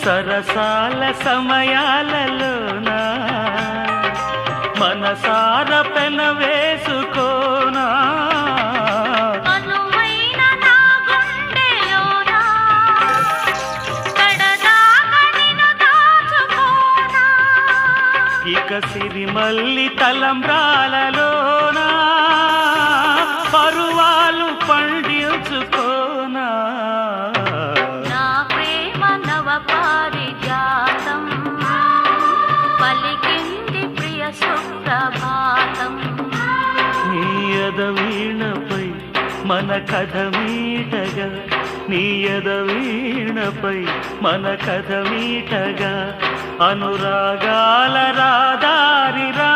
సరసాల సమయాలలోనా మనసార పెన వేసుకోనా అనువైన నా గుండెలోనా కడదాకా నిన్ను దాచుకోనా ఇక సిరిమల్లి తలంబ్రాలలోనా పరువాలు పండించుకోనా నా ప్రేమ నవ పారిజాతం పలికింది ప్రియ సుప్రభాతం నీ ఎదవీణపై మన కథ మీటగా నీ ఎదవీణపై మన కథ మీటగా అనురాగాల రాదారి రా